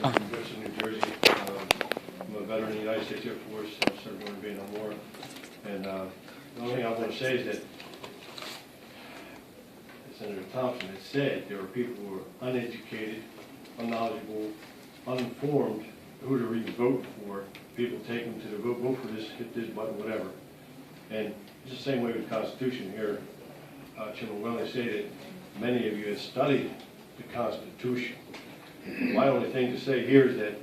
I'm from Richmond, New Jersey. I'm a veteran of the United States Air Force. I've served in the Vietnam War. And the only thing I want to say is that, as Senator Thompson has said, there are people who are uneducated, unknowledgeable, uninformed who to even vote for. People take them to the vote for this, hit this button, whatever. And it's the same way with the Constitution here. Chairman Welley said that many of you have studied the Constitution. My only thing to say here is that,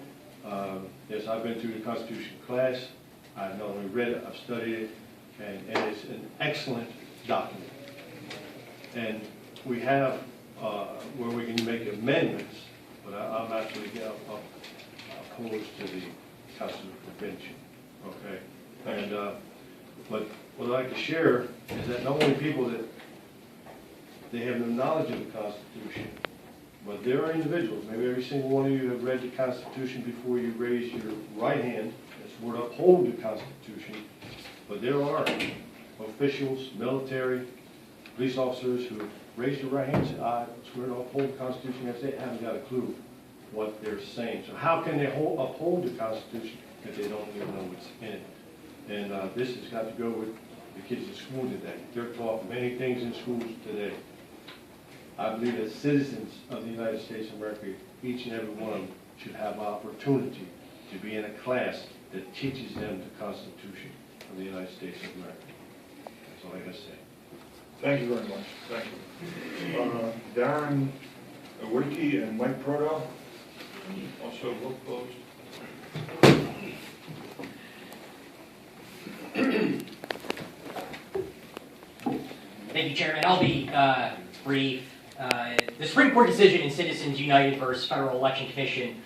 yes, I've been through the Constitution class. I've not only read it, I've studied it, and it's an excellent document. And we have where we can make amendments, but I'm actually opposed to the Constitutional Convention. Okay, and but what I'd like to share is that not only people that they have no knowledge of the Constitution, but there are individuals, maybe every single one of you have read the Constitution before you raise your right hand. It's where to uphold the Constitution. But there are officials, military, police officers who raise their right hand and say, I swear to uphold the Constitution. They haven't got a clue what they're saying. So how can they uphold the Constitution if they don't even know what's in it? And this has got to go with the kids in school today. They're taught many things in schools today. I believe that citizens of the United States of America, each and every one of them, should have opportunity to be in a class that teaches them the Constitution of the United States of America. That's all I got to say. Thank you very much. Thank you. Darren Whitkey and Mike Proto, also vote closed. Thank you, Chairman. I'll be brief. The Supreme Court decision in Citizens United versus Federal Election Commission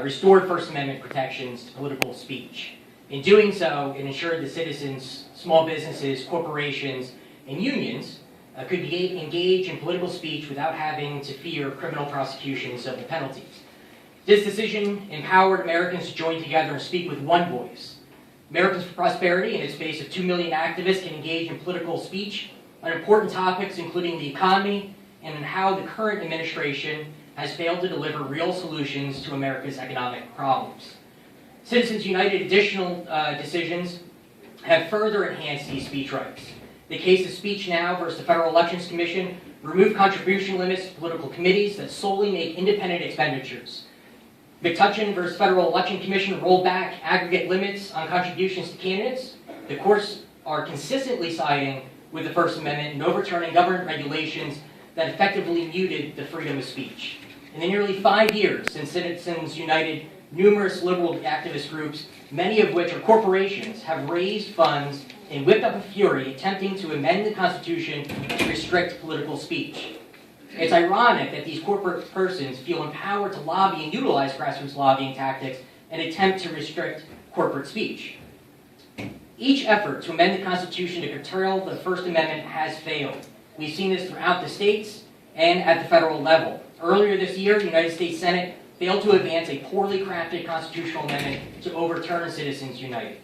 restored First Amendment protections to political speech. In doing so, it ensured that citizens, small businesses, corporations, and unions could engage in political speech without having to fear criminal prosecution and civil penalties. This decision empowered Americans to join together and speak with one voice. Americans for Prosperity and its base of 2 million activists can engage in political speech on important topics including the economy and on how the current administration has failed to deliver real solutions to America's economic problems. Citizens United additional decisions have further enhanced these speech rights. The case of Speech Now versus the Federal Elections Commission removed contribution limits to political committees that solely make independent expenditures. McTutchin versus Federal Election Commission rolled back aggregate limits on contributions to candidates. The courts are consistently siding with the First Amendment and overturning government regulations that effectively muted the freedom of speech. In the nearly 5 years since Citizens United, numerous liberal activist groups, many of which are corporations, have raised funds and whipped up a fury attempting to amend the Constitution to restrict political speech. It's ironic that these corporate persons feel empowered to lobby and utilize grassroots lobbying tactics and attempt to restrict corporate speech. Each effort to amend the Constitution to curtail the First Amendment has failed. We've seen this throughout the states and at the federal level. Earlier this year, the United States Senate failed to advance a poorly crafted constitutional amendment to overturn Citizens United.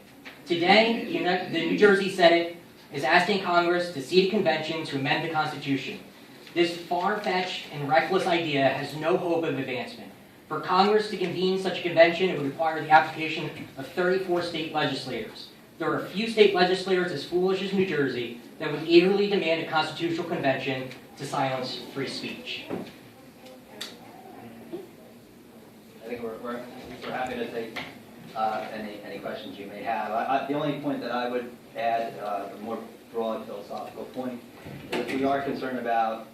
Today, the New Jersey Senate is asking Congress to seat a convention to amend the Constitution. This far-fetched and reckless idea has no hope of advancement. For Congress to convene such a convention, it would require the application of 34 state legislators. There are a few state legislators as foolish as New Jersey that would eagerly demand a constitutional convention to silence free speech. I think we're happy to take any questions you may have. The only point that I would add, a more broad philosophical point, is that we are concerned about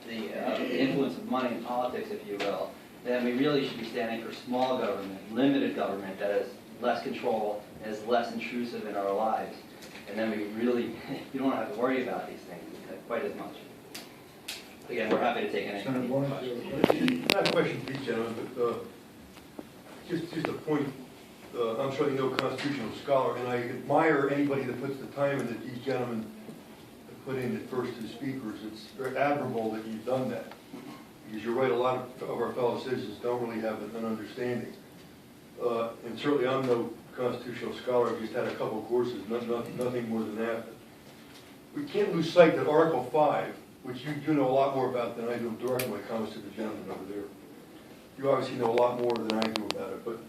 the influence of money in politics, if you will. Then we really should be standing for small government, limited government that has less control and is less intrusive in our lives. And then you don't have to worry about these things quite as much. Again, we're happy to take any questions. Not a question for each gentleman, but just a point. I'm sure you know a constitutional scholar, and I admire anybody that puts the time in that these gentlemen have put in at first as speakers. It's very admirable that you've done that. Because you're right, a lot of our fellow citizens don't really have an understanding. And certainly I'm no constitutional scholar. I've just had a couple of courses, nothing more than that. We can't lose sight that Article 5, which you know a lot more about than I do directly when it comes to the gentleman over there, you obviously know a lot more than I do about it, but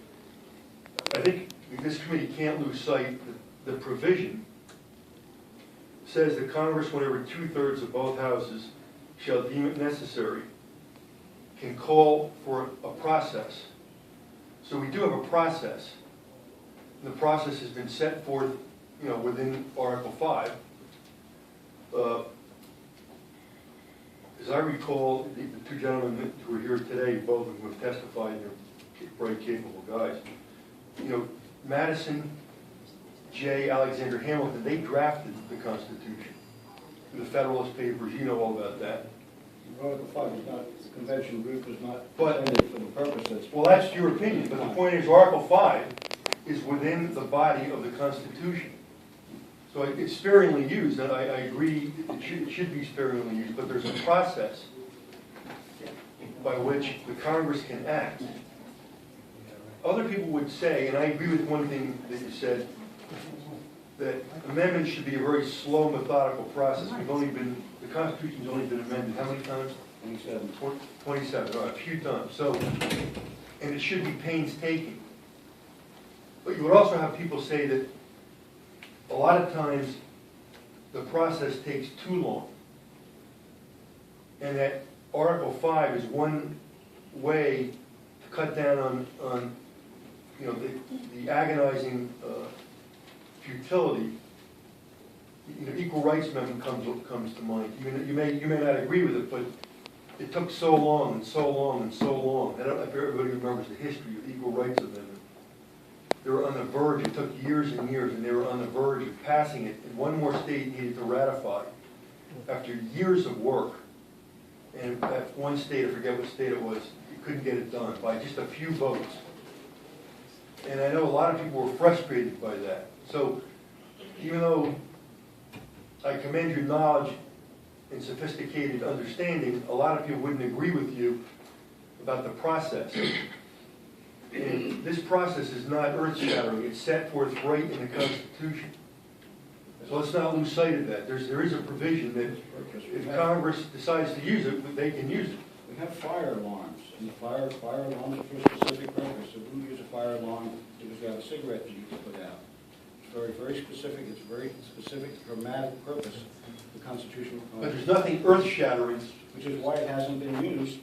I think this committee can't lose sight that the provision says that Congress, whenever 2/3 of both houses shall deem it necessary, can call for a process. So we do have a process. The process has been set forth, within Article 5. As I recall, the two gentlemen who are here today, both of them have testified, they're very capable guys. Madison, J. Alexander Hamilton, they drafted the Constitution. The Federalist Papers, you know all about that. Article 5 is not, the convention group is not But- intended for the purpose that's... Well, that's your opinion, but the point is Article 5 is within the body of the Constitution. So it's sparingly used, and I agree it should be sparingly used, but there's a process by which the Congress can act. Other people would say, and I agree with one thing that you said, that amendments should be a very slow, methodical process. The Constitution's only been amended how many times? 27. 27, all right, a few times. So, and it should be painstaking. But you would also have people say that a lot of times the process takes too long. And that Article 5 is one way to cut down on the agonizing futility. Equal Rights Amendment comes to mind. You may not agree with it, but it took so long and so long and so long. I don't know if everybody remembers the history of the Equal Rights Amendment. They were on the verge, it took years and years, and they were on the verge of passing it, and one more state needed to ratify after years of work. And that one state, I forget what state it was, it couldn't get it done by just a few votes. And I know a lot of people were frustrated by that. So even though I commend your knowledge and sophisticated understanding, a lot of people wouldn't agree with you about the process. And this process is not earth-shattering. It's set forth right in the Constitution. So let's not lose sight of that. There is a provision that if Congress decides to use it, they can use it. We have fire alarms, and the fire alarms are for a specific purpose. So who uses a fire alarm because they have a cigarette that you can put out? It's very, very specific. It's a very specific, dramatic purpose, the constitutional But convention, there's nothing earth-shattering. which is why it hasn't been used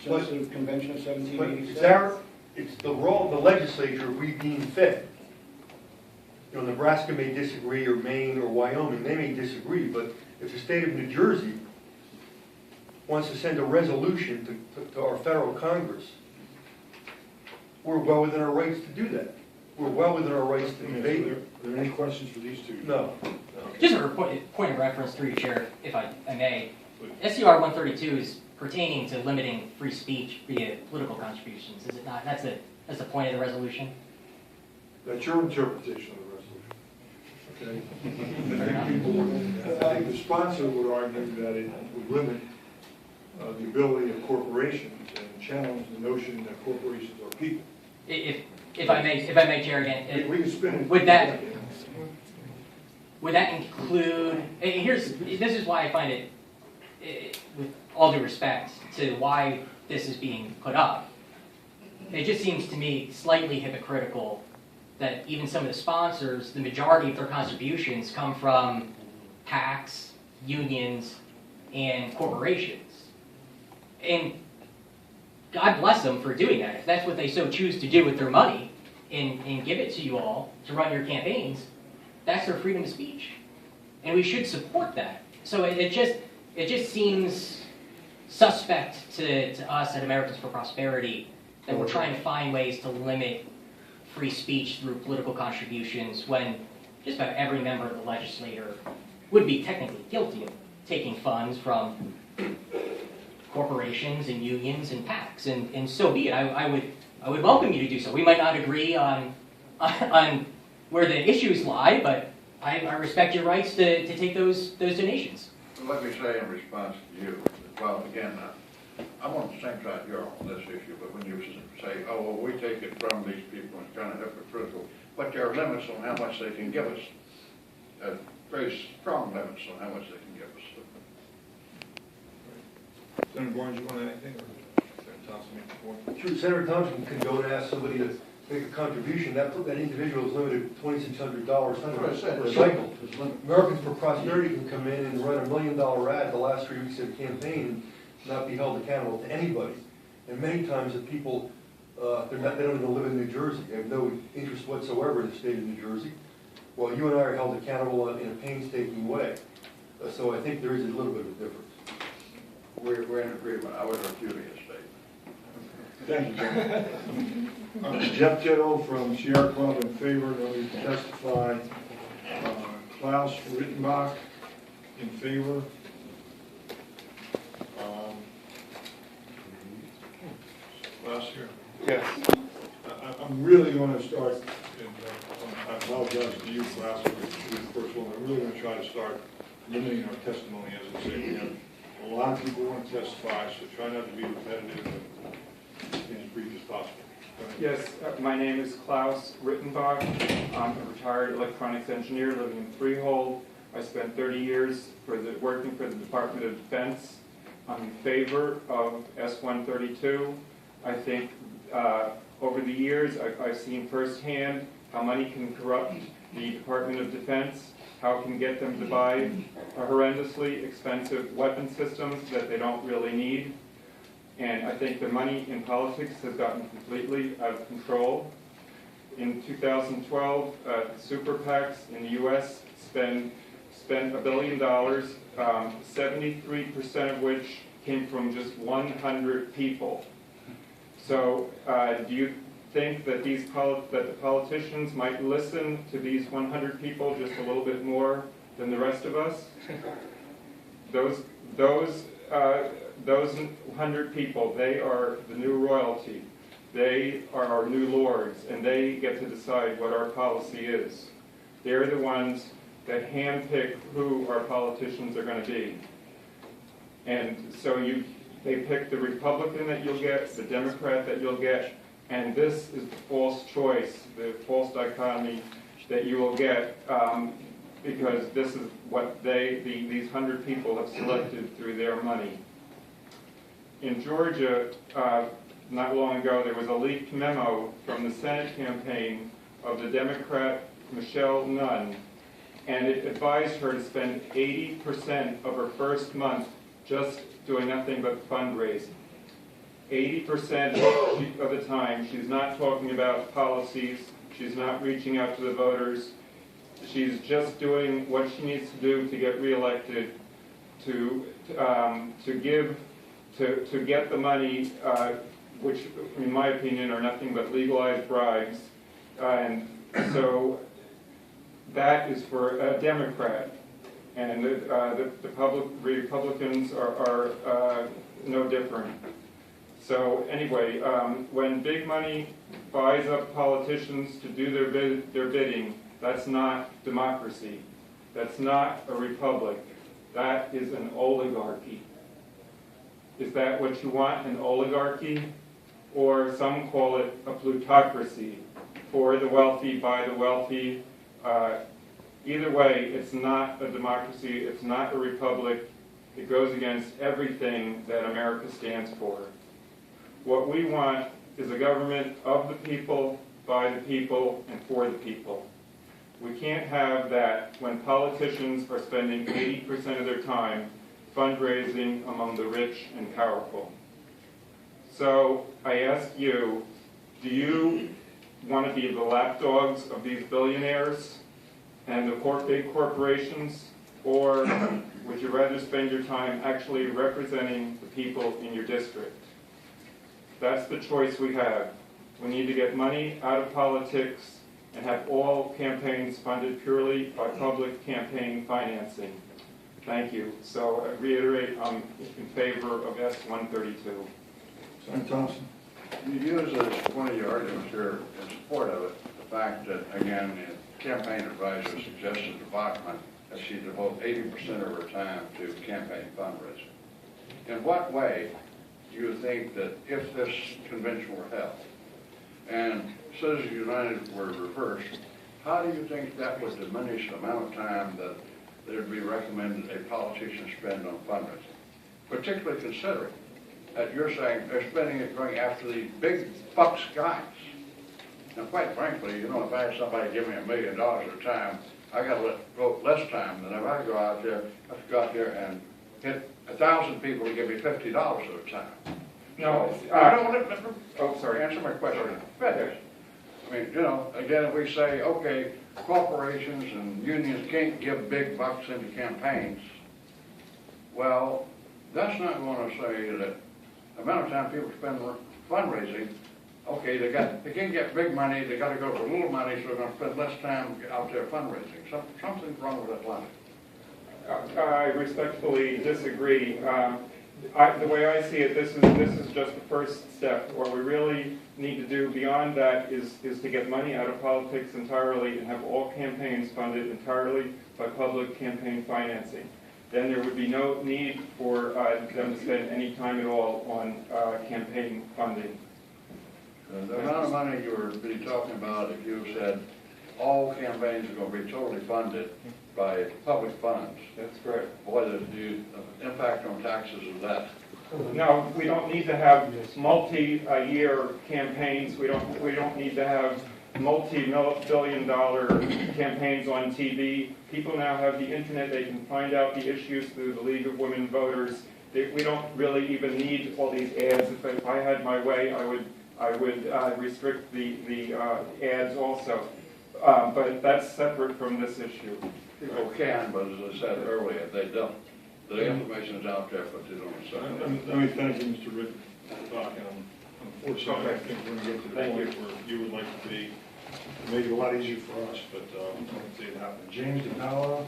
since the convention of But 1787. it's the role of the legislature if we deem fit. Nebraska may disagree, or Maine, or Wyoming, they may disagree, but if the state of New Jersey wants to send a resolution to our federal Congress, we're well within our rights to do that. We're well within our rights to debate it. Are there any questions for these two? No. Just a point of reference through your chair, if I may. SCR 132 is pertaining to limiting free speech via political contributions, is it not? That's the point of the resolution. That's your interpretation of the resolution. Fair enough. I think the sponsor would argue that it would limit the ability of corporations and challenge the notion that corporations are people. If I may, Chair, again, We can spin it. would that include? And this is why I find it, with all due respect to why this is being put up. It just seems to me slightly hypocritical that even some of the sponsors, the majority of their contributions come from PACs, unions, and corporations. And God bless them for doing that. If that's what they so choose to do with their money and give it to you all to run your campaigns, that's their freedom of speech. And we should support that. So it just seems suspect to us at Americans for Prosperity that we're trying to find ways to limit free speech through political contributions when just about every member of the legislature would be technically guilty of taking funds from corporations and unions and PACs, and so be it. I would welcome you to do so. We might not agree on where the issues lie, but I respect your rights to take those donations. Let me say in response to you, well, again, I'm on the same side you're on this issue, but when you say, oh, well, we take it from these people, it's kind of hypocritical, but there are limits on how much they can give us, very strong limits on how much they can give us. Senator Barnes, you want to add anything? Thompson make the point. Sure, Senator Thompson can go and ask somebody to make a contribution, that individual is limited to $2,600 That's what I said. per cycle. Americans for Prosperity can come in and run $1 million ad the last 3 weeks of the campaign and not be held accountable to anybody. And many times the people, they don't even live in New Jersey, they have no interest whatsoever in the state of New Jersey, while you and I are held accountable in a painstaking way. So I think there is a little bit of a difference. We're in agreement. I was refuting a statement. Thank you, Jeff. Jeff Tittle from Sierra Club in favor, no need to testify. Klaus Rittenbach in favor. Klaus here? Yes. I'm really going to start, and I apologize to you, Klaus, for the first one. I'm really going to try to start limiting our testimony, as I say. We have a lot of people want to testify, so try not to be repetitive and be as brief as possible. Yes, my name is Klaus Rittenbach. I'm a retired electronics engineer living in Freehold. I spent 30 years working for the Department of Defense. I'm in favor of S-132. I think over the years I've seen firsthand how money can corrupt the Department of Defense, how it can get them to buy horrendously expensive weapon systems that they don't really need. And I think the money in politics has gotten completely out of control. In 2012, super PACs in the U.S. spent $1 billion, 73% of which came from just 100 people. So do you think that that the politicians might listen to these 100 people just a little bit more than the rest of us? Those 100 people, they are the new royalty. They are our new lords, and they get to decide what our policy is. They're the ones that handpick who our politicians are going to be. And so they pick the Republican that you'll get, the Democrat that you'll get, and this is the false choice, the false dichotomy that you will get, because this is what these 100 people have selected through their money. In Georgia, not long ago, there was a leaked memo from the Senate campaign of the Democrat Michelle Nunn, and it advised her to spend 80% of her first month just doing nothing but fundraising. 80% of the time, she's not talking about policies, she's not reaching out to the voters, she's just doing what she needs to do to get reelected, to get the money, which in my opinion are nothing but legalized bribes. And so that is for a Democrat. And the Republicans are no different. So anyway, when big money buys up politicians to do their bidding, that's not democracy. That's not a republic. That is an oligarchy. Is that what you want, an oligarchy? Or some call it a plutocracy, for the wealthy, by the wealthy. Either way, it's not a democracy, it's not a republic. It goes against everything that America stands for. What we want is a government of the people, by the people, and for the people. We can't have that when politicians are spending 80% of their time fundraising among the rich and powerful. So I ask you, do you want to be the lapdogs of these billionaires and the big corporations, or would you rather spend your time actually representing the people in your district? That's the choice we have. We need to get money out of politics and have all campaigns funded purely by public campaign financing. Thank you. So I reiterate, I'm in favor of S-132. Senator Thompson. You use as one of your arguments here in support of it, the fact that, again, the campaign advisor suggested to Bachmann that she devote 80% of her time to campaign fundraising. In what way do you think that if this convention were held and Citizens United were reversed, how do you think that would diminish the amount of time that it would be recommended a politician spend on fundraising? Particularly considering that you're saying they're spending it going after these big bucks guys. Now, quite frankly, you know, if I had somebody give me $1 million at a time, I got to vote less time than if I go out there, I have to go out there and hit 1,000 people to give me $50 at a time. No, I don't want to, oh, sorry. answer my question. Finish. I mean, you know, again, if we say, okay, corporations and unions can't give big bucks into campaigns, well, that's not going to say that the amount of time people spend fundraising, okay, they can't get big money, they got to go for little money, so they're going to spend less time out there fundraising. Something's wrong with that logic. I respectfully disagree. The way I see it, this is just the first step. What we really need to do beyond that is to get money out of politics entirely and have all campaigns funded entirely by public campaign financing. Then there would be no need for them to spend any time at all on campaign funding. The amount of money you were be talking about, if you said all campaigns are going to be totally funded by public funds, That's correct. boy, the impact on taxes of that. No, we don't need to have multi-year campaigns. We don't need to have multi-billion-dollar campaigns on TV. People now have the internet. They can find out the issues through the League of Women Voters. We don't really even need all these ads. If I had my way, I would restrict the ads also. But that's separate from this issue. People can, but as I said earlier, they don't. The information is out there, but they don't decide. Let me thank you, Mr. Rick. Unfortunately, I think we're going to get to the Thank point where you would like to be, to make it a lot easier for us, but I don't see it happen. James DePaolo?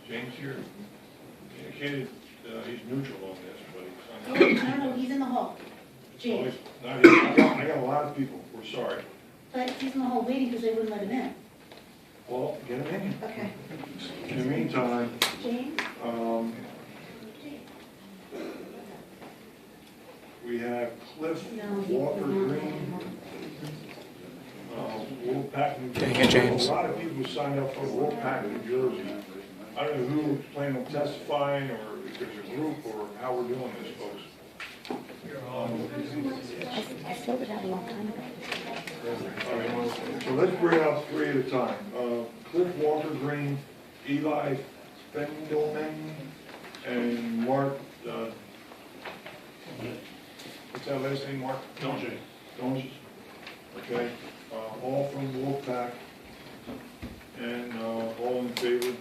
James here indicated he's neutral on this, but he's not. No, he's in the hall. James. Not here. I got a lot of people, we're sorry. But he's in the hall waiting because they wouldn't let him in. Well, get him in. Okay. In the meantime, James? we have Cliff No. Walker Green. Wolfpack, New Jersey. Hey, James. A lot of people who signed up for Wolfpack, New Jersey. I don't know who's planning on testifying, or if there's a group, or how we're doing this, folks. I spoke with that a long time ago. All right, so let's bring out three at a time. Cliff Walker Green, Eli Spendelman, and Mark, what's that last name, Mark? Jones. Okay, all from Wolfpack, and all in favor.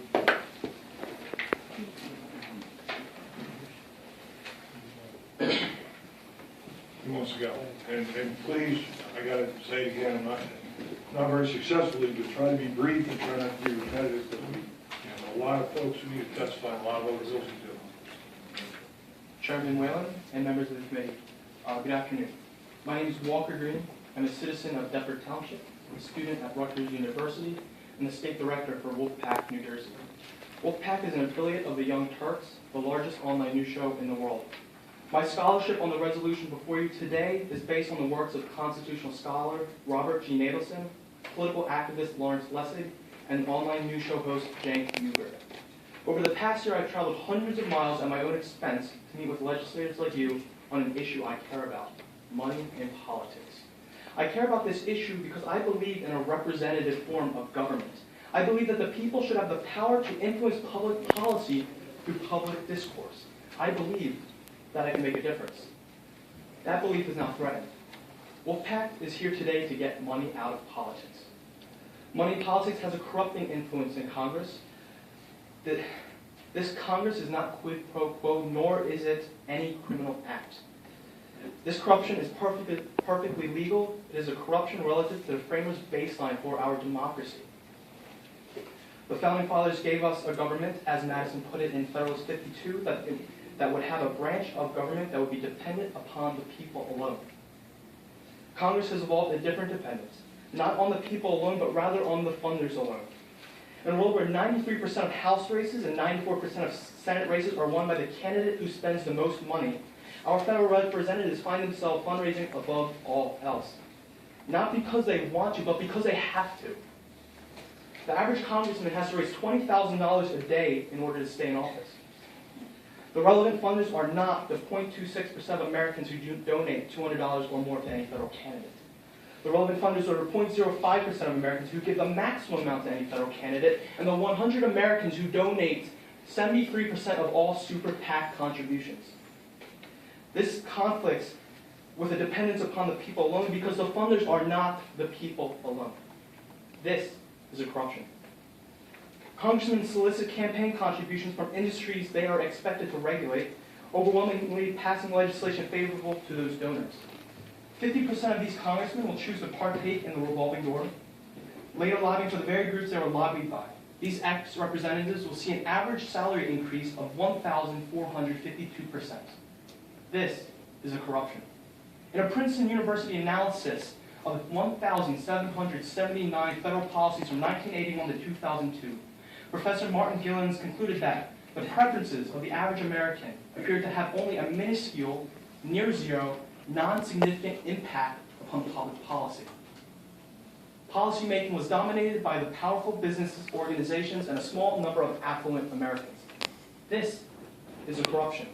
Who wants to go? And please, I gotta say it again, not very successfully, but try to be brief and try not to be repetitive, but we have a lot of folks who need to testify, and a lot of other bills to do. Chairman Whalen and members of the committee, good afternoon. My name is Walker Green. I'm a citizen of Deptford Township, a student at Rutgers University, and the state director for Wolfpack, New Jersey. Wolfpack is an affiliate of the Young Turks, the largest online news show in the world. My scholarship on the resolution before you today is based on the works of constitutional scholar Robert G. Nadelson, political activist Lawrence Lessig, and online news show host Cenk Uygur. Over the past year, I've traveled hundreds of miles at my own expense to meet with legislators like you on an issue I care about, money in politics. I care about this issue because I believe in a representative form of government. I believe that the people should have the power to influence public policy through public discourse. I believe that I can make a difference. That belief is now threatened. Wolfpack is here today to get money out of politics. Money in politics has a corrupting influence in Congress. This Congress is not quid pro quo, nor is it any criminal act. This corruption is perfectly legal. It is a corruption relative to the framers' baseline for our democracy. The Founding Fathers gave us a government, as Madison put it in Federalist 52, that would have a branch of government that would be dependent upon the people alone. Congress has evolved a different dependence, not on the people alone, but rather on the funders alone. In a world where 93% of House races and 94% of Senate races are won by the candidate who spends the most money, our federal representatives find themselves fundraising above all else. Not because they want to, but because they have to. The average congressman has to raise $20,000 a day in order to stay in office. The relevant funders are not the 0.26% of Americans who do donate $200 or more to any federal candidate. The relevant funders are the 0.05% of Americans who give the maximum amount to any federal candidate, and the 100 Americans who donate 73% of all super PAC contributions. This conflicts with a dependence upon the people alone because the funders are not the people alone. This is a corruption. Congressmen solicit campaign contributions from industries they are expected to regulate, overwhelmingly passing legislation favorable to those donors. 50% of these congressmen will choose to partake in the revolving door, later lobbying for the very groups they were lobbied by. These ex-representatives will see an average salary increase of 1,452%. This is a corruption. In a Princeton University analysis of 1,779 federal policies from 1981 to 2002, Professor Martin Gillens concluded that the preferences of the average American appeared to have only a minuscule, near zero, non-significant impact upon public policy. Policymaking was dominated by the powerful business organizations and a small number of affluent Americans. This is a corruption.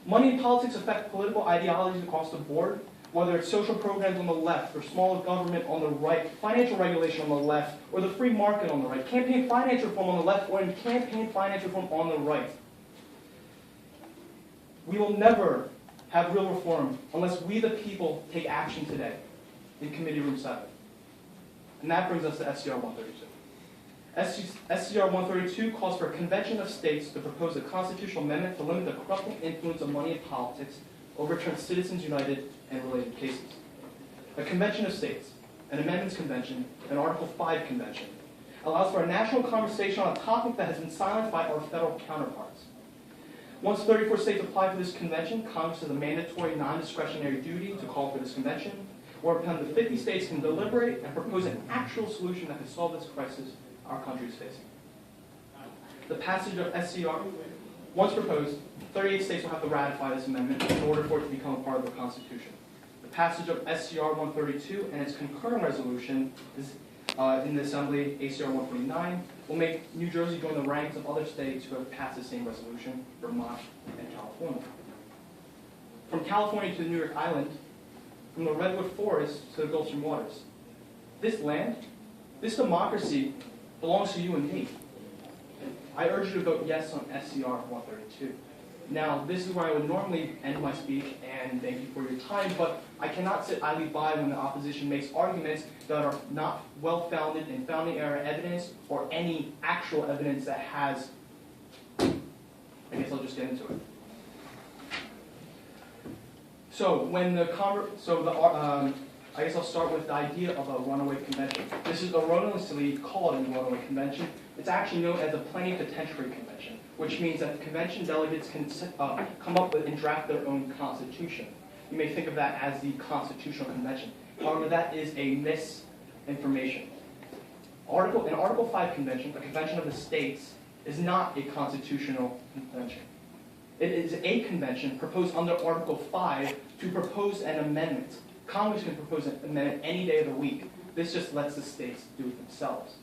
Money in politics affect political ideologies across the board, whether it's social programs on the left or smaller government on the right, financial regulation on the left, or the free market on the right, campaign finance reform on the left, or in campaign finance reform on the right. We will never have real reform unless we the people take action today in Committee Room 7. And that brings us to SCR 132. SCR 132 calls for a convention of states to propose a constitutional amendment to limit the corrupting influence of money in politics, overturn Citizens United and related cases. A convention of states, an amendments convention, an Article 5 convention, allows for a national conversation on a topic that has been silenced by our federal counterparts. Once 34 states apply for this convention, Congress has a mandatory non-discretionary duty to call for this convention, whereupon the 50 states can deliberate and propose an actual solution that can solve this crisis our country is facing. The passage of SCR, once proposed, 38 states will have to ratify this amendment in order for it to become a part of the Constitution. The passage of SCR 132 and its concurrent resolution is, in the Assembly, ACR 149, will make New Jersey join the ranks of other states who have passed the same resolution, Vermont and California. From California to the New York Island, from the Redwood Forest to the Gulf Stream waters, this land, this democracy belongs to you and me. I urge you to vote yes on SCR 132. Now, this is where I would normally end my speech, and thank you for your time, but I cannot sit idly by when the opposition makes arguments that are not well-founded in founding era evidence or any actual evidence that has. I guess I'll just get into it. So I guess I'll start with the idea of a runaway convention. This is erroneously called a runaway convention. It's actually known as a plenipotentiary convention, which means that the convention delegates can come up with and draft their own constitution. You may think of that as the constitutional convention. However, that is a misinformation. An Article 5 convention, a convention of the states, is not a constitutional convention. It is a convention proposed under Article 5 to propose an amendment. Congress can propose an amendment any day of the week. This just lets the states do it themselves.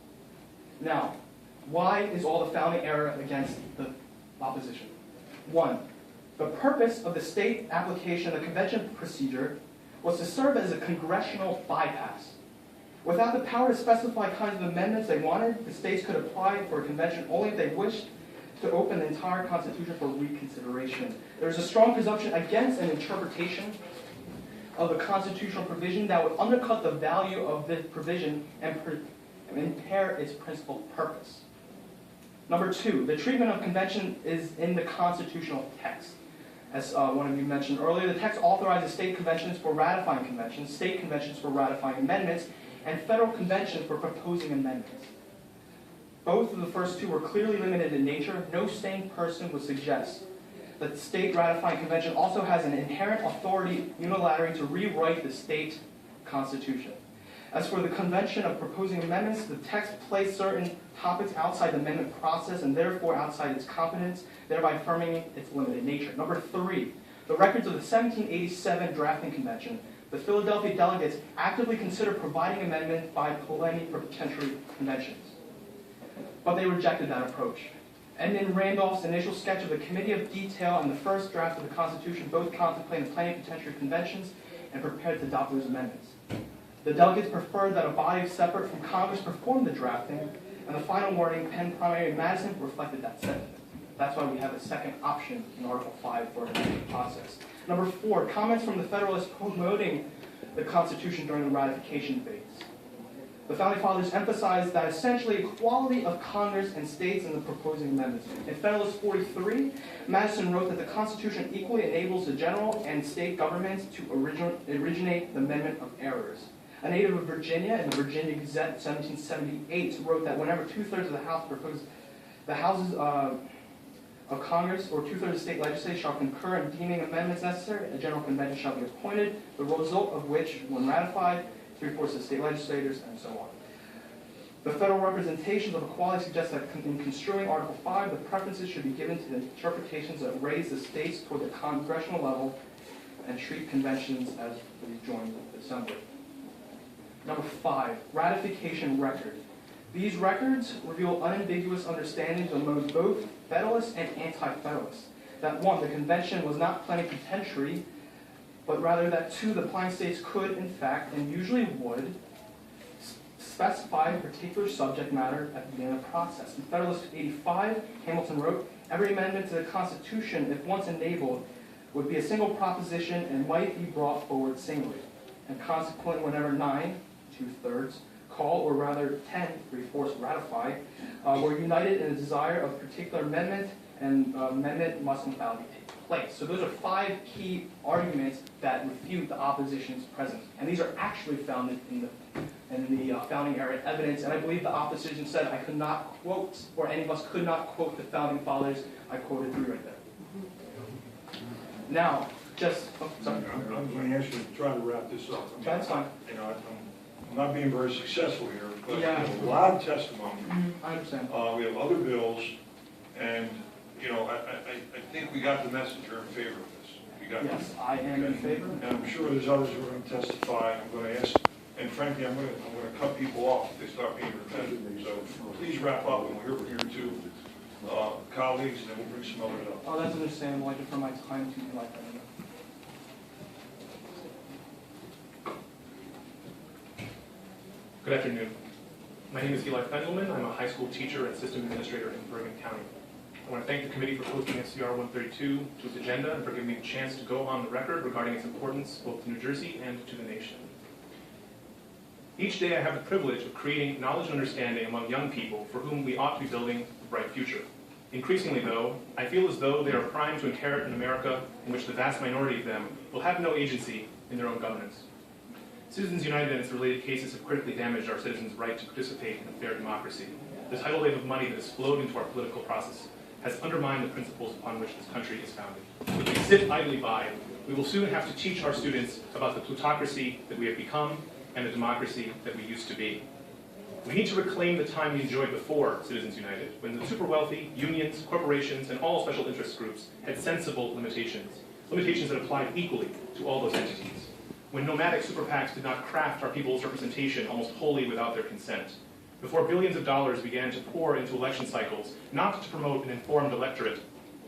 Now, why is all the founding era against the opposition? One, the purpose of the state application of the convention procedure was to serve as a congressional bypass. Without the power to specify kinds of amendments they wanted, the states could apply for a convention only if they wished to open the entire Constitution for reconsideration. There is a strong presumption against an interpretation of a constitutional provision that would undercut the value of this provision and impair its principal purpose. Number two, the treatment of convention is in the constitutional text. As one of you mentioned earlier, the text authorizes state conventions for ratifying conventions, state conventions for ratifying amendments, and federal conventions for proposing amendments. Both of the first two were clearly limited in nature. No sane person would suggest that the state ratifying convention also has an inherent authority unilaterally to rewrite the state constitution. As for the convention of proposing amendments, the text placed certain topics outside the amendment process and therefore outside its competence, thereby affirming its limited nature. Number three, the records of the 1787 drafting convention. The Philadelphia delegates actively considered providing amendment by plenipotentiary conventions. But they rejected that approach. Edmund Randolph's initial sketch of the Committee of Detail and the first draft of the Constitution both contemplated plenipotentiary conventions and prepared to adopt those amendments. The delegates preferred that a body separate from Congress perform the drafting, and the final wording penned primarily in Madison reflected that sentiment. That's why we have a second option in Article 5 for the process. Number 4, comments from the Federalists promoting the Constitution during the ratification debates. The Founding Fathers emphasized that essentially equality of Congress and states in the proposing amendments. In Federalist 43, Madison wrote that the Constitution equally enables the general and state governments to originate the amendment of errors. A native of Virginia in the Virginia Gazette 1778 wrote that whenever 2/3 of the House proposes the houses of Congress or 2/3 of the state legislature shall concur in deeming amendments necessary, a general convention shall be appointed, the result of which, when ratified, 3/4 of the state legislators, and so on. The federal representations of equality suggest that in construing Article 5, the preferences should be given to the interpretations that raise the states toward the congressional level and treat conventions as the joint assembly. Number 5, ratification record. These records reveal unambiguous understandings among both Federalists and Anti-Federalists. That 1, the convention was not plenipotentiary, but rather that 2, the applying states could, in fact, and usually would, specify a particular subject matter at the beginning of the process. In Federalist 85, Hamilton wrote, every amendment to the Constitution, if once enabled, would be a single proposition and might be brought forward singly. And consequently, whenever 9, 2/3, call, or rather 10, 3/4 ratify, were united in a desire of a particular amendment, and amendment must infallibly take place. So those are 5 key arguments that refute the opposition's presence. And these are actually found in the founding era evidence, and I believe the opposition said I could not quote, or any of us could not quote the founding fathers. I quoted 3 right there. Now, sorry. I'm going to ask you to try to wrap this up. That's fine. You know, I'm not being very successful here, but Yeah. we have a lot of testimony. I understand. We have other bills, and, you know, I think we got the message. You're in favor of this. You got Yes, I am in favor. And I'm sure there's others who are going to testify. I'm going to ask, and frankly, I'm going to cut people off if they start being repetitive. So please wrap up, and we'll hear two colleagues, and then we'll bring some others up. Oh, that's understandable. I defer my time to you like that. Good afternoon. My name is Eli Fendelman. I'm a high school teacher and system administrator in Bergen County. I want to thank the committee for posting SCR 132 to its agenda and for giving me the chance to go on the record regarding its importance both to New Jersey and to the nation. Each day I have the privilege of creating knowledge and understanding among young people for whom we ought to be building a bright future. Increasingly, though, I feel as though they are primed to inherit an America in which the vast minority of them will have no agency in their own governance. Citizens United and its related cases have critically damaged our citizens' right to participate in a fair democracy. The tidal wave of money that has flowed into our political process has undermined the principles upon which this country is founded. If we sit idly by, we will soon have to teach our students about the plutocracy that we have become and the democracy that we used to be. We need to reclaim the time we enjoyed before Citizens United, when the super wealthy, unions, corporations, and all special interest groups had sensible limitations that applied equally to all those entities. When nomadic super PACs did not craft our people's representation almost wholly without their consent. Before billions of dollars began to pour into election cycles, not to promote an informed electorate,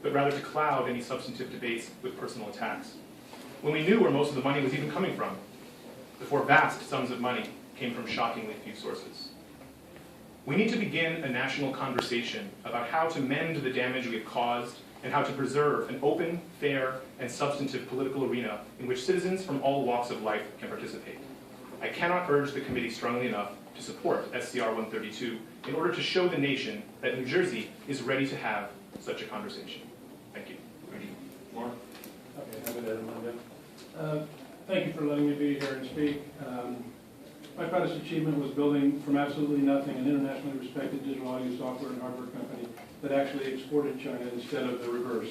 but rather to cloud any substantive debates with personal attacks. When we knew where most of the money was even coming from. Before vast sums of money came from shockingly few sources. We need to begin a national conversation about how to mend the damage we have caused and how to preserve an open, fair, and substantive political arena in which citizens from all walks of life can participate. I cannot urge the committee strongly enough to support SCR 132 in order to show the nation that New Jersey is ready to have such a conversation. Thank you. Thank you. Mark? Thank you for letting me be here and speak. My proudest achievement was building from absolutely nothing an internationally respected digital audio software and hardware company that actually exported China instead of the reverse.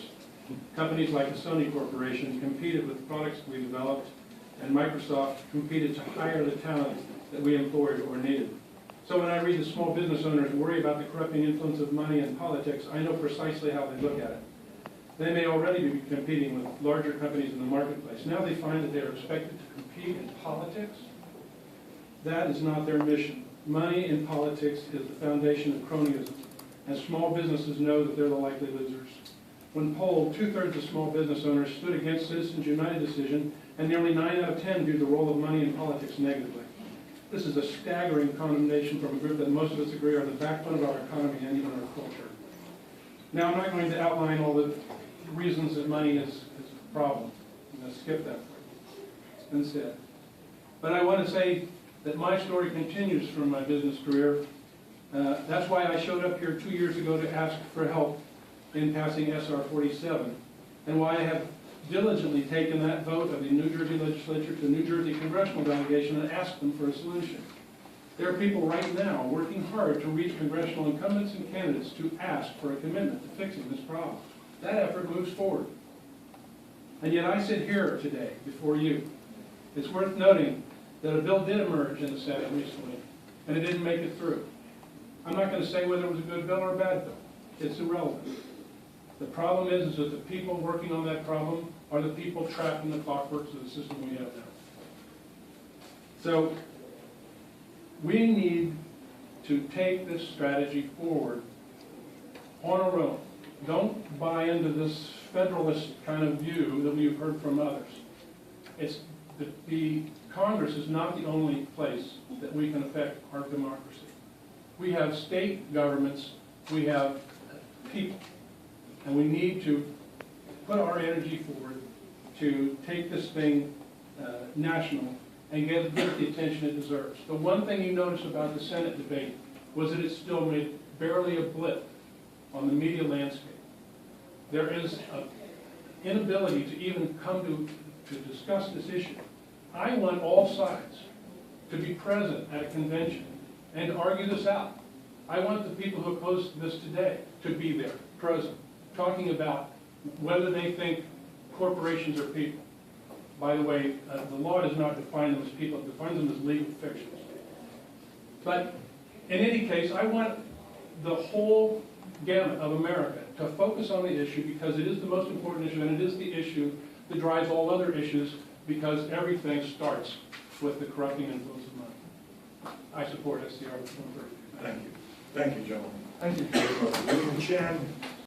Companies like the Sony Corporation competed with the products we developed, and Microsoft competed to hire the talent that we employed or needed. So when I read the small business owners worry about the corrupting influence of money and politics, I know precisely how they look at it. They may already be competing with larger companies in the marketplace. Now they find that they are expected to compete in politics. That is not their mission. Money in politics is the foundation of cronyism. and small businesses know that they're the likely losers. When polled, 2/3 of small business owners stood against Citizens United decision, and nearly 9 out of 10 viewed the role of money in politics negatively. This is a staggering condemnation from a group that most of us agree are the backbone of our economy and even our culture. Now, I'm not going to outline all the reasons that money is a problem. I'm going to skip that instead. But I want to say that my story continues from my business career. That's why I showed up here 2 years ago to ask for help in passing SR 47, and why I have diligently taken that vote of the New Jersey legislature to the New Jersey congressional delegation and asked them for a solution. There are people right now working hard to reach congressional incumbents and candidates to ask for a commitment to fixing this problem. That effort moves forward. And yet I sit here today before you. It's worth noting that a bill did emerge in the Senate recently, and it didn't make it through. I'm not going to say whether it was a good bill or a bad bill. It's irrelevant. The problem is that the people working on that problem are the people trapped in the clockworks of the system we have now. So we need to take this strategy forward on our own. Don't buy into this federalist kind of view that we've heard from others. It's the Congress is not the only place that we can affect our democracy. We have state governments, we have people, and we need to put our energy forward to take this thing national and give it the attention it deserves. The one thing you notice about the Senate debate was that it still made barely a blip on the media landscape. There is an inability to even come to discuss this issue. I want all sides to be present at a convention and to argue this out. I want the people who oppose this today to be there, present, talking about whether they think corporations are people. By the way, the law does not define them as people, it defines them as legal fictions. But in any case, I want the whole gamut of America to focus on the issue because it is the most important issue, and it is the issue that drives all other issues because everything starts with the corrupting influence of money. I support SCR 130. Thank you. Thank you, gentlemen. Thank you. William Chan,